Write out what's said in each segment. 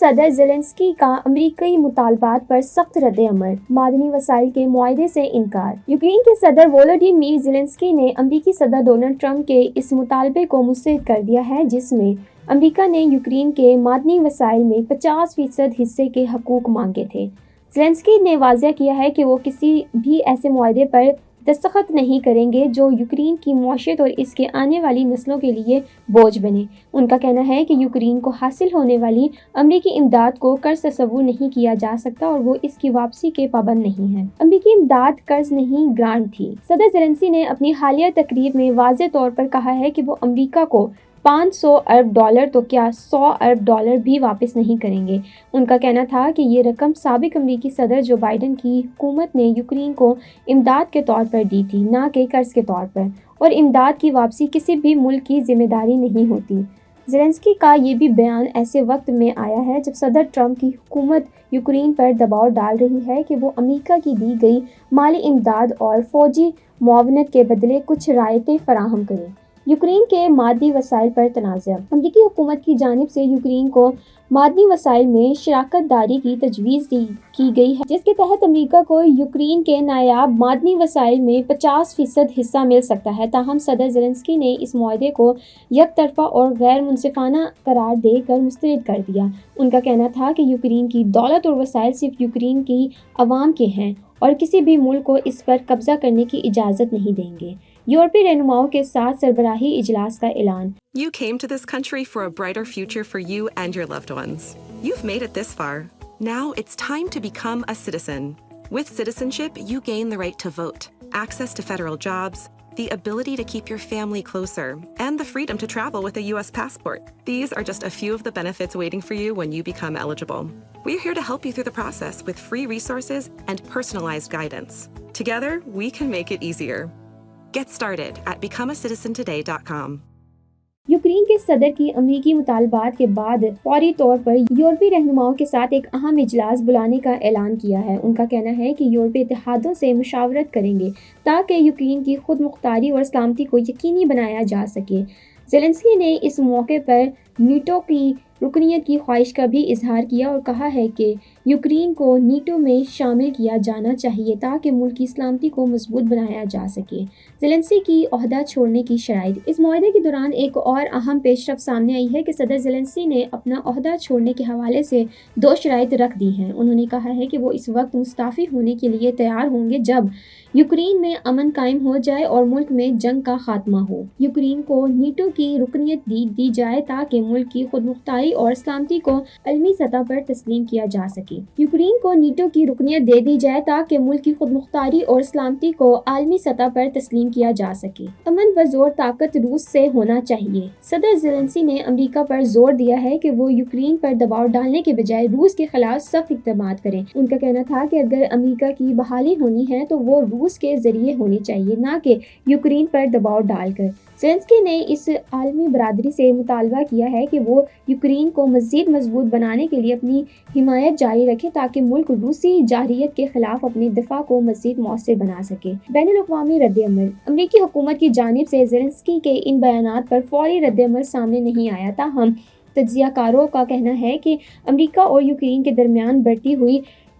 صدر زیلنسکی کا امریکی مطالبات پر سخت رد عمل، معدنی وسائل کے معاہدے سے انکار۔ یوکرین کے صدر وولودیمیر زیلنسکی نے امریکی صدر ڈونلڈ ٹرمپ کے اس مطالبے کو مسترد کر دیا ہے جس میں امریکہ نے یوکرین کے معدنی وسائل میں 50% حصے کے حقوق مانگے تھے۔ زیلنسکی نے واضح کیا ہے کہ وہ کسی بھی ایسے معاہدے پر دستخط نہیں کریں گے جو یوکرین کی معیشت اور اس کے آنے والی نسلوں کے لیے بوجھ بنے۔ ان کا کہنا ہے کہ یوکرین کو حاصل ہونے والی امریکی امداد کو قرض تصور نہیں کیا جا سکتا اور وہ اس کی واپسی کے پابند نہیں ہیں۔ امریکی امداد قرض نہیں، گرانٹ تھی۔ صدر زیلنسکی نے اپنی حالیہ تقریر میں واضح طور پر کہا ہے کہ وہ امریکہ کو $500 ارب تو کیا $100 ارب بھی واپس نہیں کریں گے۔ ان کا کہنا تھا کہ یہ رقم سابق امریکی صدر جو بائیڈن کی حکومت نے یوکرین کو امداد کے طور پر دی تھی، نہ کہ قرض کے طور پر، اور امداد کی واپسی کسی بھی ملک کی ذمہ داری نہیں ہوتی۔ زیلنسکی کا یہ بھی بیان ایسے وقت میں آیا ہے جب صدر ٹرمپ کی حکومت یوکرین پر دباؤ ڈال رہی ہے کہ وہ امریکہ کی دی گئی مالی امداد اور فوجی معاونت کے بدلے کچھ رعایتیں فراہم کرے۔ یوکرین کے معدنی وسائل پر تنازع۔ امریکی حکومت کی جانب سے یوکرین کو معدنی وسائل میں شراکت داری کی تجویز کی گئی ہے جس کے تحت امریکہ کو یوکرین کے نایاب معدنی وسائل میں 50% حصہ مل سکتا ہے، تاہم صدر زیلنسکی نے اس معاہدے کو یک طرفہ اور غیر منصفانہ قرار دے کر مسترد کر دیا۔ ان کا کہنا تھا کہ یوکرین کی دولت اور وسائل صرف یوکرین کی عوام کے ہیں اور کسی بھی ملک کو اس پر قبضہ کرنے کی اجازت نہیں دیں گے۔ یورپی رہنماؤں کے ساتھ سربراہی اجلاس کا اعلان۔ You came to this country for a brighter future for you and your loved ones. You've made it this far. Now it's time to become a citizen. With citizenship, you gain the right to vote, access to federal jobs, the ability to keep your family closer, and the freedom to travel with a U.S. passport. These are just a few of the benefits waiting for you when you become eligible. We're here to help you through the process with free resources and personalized guidance. Together, we can make it easier. Get started at becomeacitizentoday.com. Ukraine کے صدر کی امریکی مطالبات کے بعد فوری طور پر یورپی رہنماؤں کے ساتھ ایک اہم اجلاس بلانے کا اعلان کیا ہے۔ ان کا کہنا ہے کہ یورپی اتحادوں سے مشاورت کریں گے تاکہ یوکرین کی خود مختاری اور سلامتی کو یقینی بنایا جا سکے۔ زیلنسکی نے اس موقع پر نیٹو کی رکنیت کی خواہش کا بھی اظہار کیا اور کہا ہے کہ یوکرین کو نیٹو میں شامل کیا جانا چاہیے تاکہ ملک کی سلامتی کو مضبوط بنایا جا سکے۔ زیلنسکی کی عہدہ چھوڑنے کی شرائط۔ اس معاہدے کے دوران ایک اور اہم پیش رفت سامنے آئی ہے کہ صدر زیلنسکی نے اپنا عہدہ چھوڑنے کے حوالے سے 2 شرائط رکھ دی ہیں۔ انہوں نے کہا ہے کہ وہ اس وقت مستعفی ہونے کے لیے تیار ہوں گے جب یوکرین میں امن قائم ہو جائے اور ملک میں جنگ کا خاتمہ ہو۔ یوکرین کو نیٹو کی رکنیت دی جائے تاکہ ملک کی خود مختاری اور سلامتی کو عالمی سطح پر تسلیم کیا جا سکے۔ یوکرین کو نیٹو کی رکنیت دے دی جائے تاکہ ملک کی خود مختاری اور سلامتی کو عالمی سطح پر تسلیم کیا جا سکے۔ امن و زور طاقت روس سے ہونا چاہیے۔ صدر زیلنسکی نے امریکہ پر زور دیا ہے کہ وہ یوکرین پر دباؤ ڈالنے کے بجائے روس کے خلاف سخت اقدامات کریں۔ ان کا کہنا تھا کہ اگر امریکہ کی بحالی ہونی ہے تو وہ روس کے ذریعے ہونی چاہیے، نہ کہ یوکرین پر دباؤ ڈال کر۔ زیلنسکی نے اس عالمی برادری سے مطالبہ کیا ہے کہ وہ یوکرین کو مزید مضبوط بنانے کے لیے اپنی حمایت جاری رکھے تاکہ ملک روسی جارحیت کے خلاف اپنے دفاع کو مزید مؤثر بنا سکے۔ بین الاقوامی رد عمل۔ امریکی حکومت کی جانب سے زیلنسکی کے ان بیانات پر فوری رد عمل سامنے نہیں آیا، تاہم تجزیہ کاروں کا کہنا ہے کہ امریکہ اور یوکرین کے درمیان بڑھتی ہوئی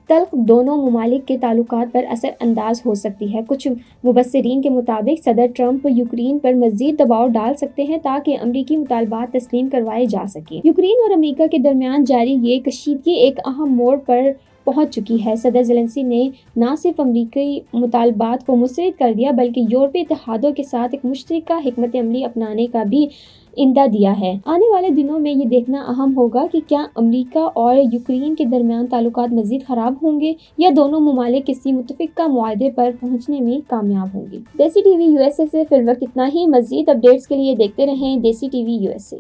تلخ دونوں ممالک کے تعلقات پر اثر انداز ہو سکتی ہے۔ کچھ مبصرین کے مطابق صدر ٹرمپ یوکرین پر مزید دباؤ ڈال سکتے ہیں تاکہ امریکی مطالبات تسلیم کروائے جا سکیں۔ یوکرین اور امریکہ کے درمیان جاری یہ کشیدگی ایک اہم موڑ پر پہنچ چکی ہے۔ صدر زیلنسکی نے نہ صرف امریکی مطالبات کو مسترد کر دیا بلکہ یورپی اتحادوں کے ساتھ ایک مشترکہ حکمت عملی اپنانے کا بھی اندہ دیا ہے۔ آنے والے دنوں میں یہ دیکھنا اہم ہوگا کہ کیا امریکہ اور یوکرین کے درمیان تعلقات مزید خراب ہوں گے یا دونوں ممالک کسی متفقہ معاہدے پر پہنچنے میں کامیاب ہوں گے۔ دیسی ٹی وی USA سے فی الوقت اتنا ہی۔ مزید اپڈیٹس کے لیے دیکھتے رہیں دیسی ٹی وی USA۔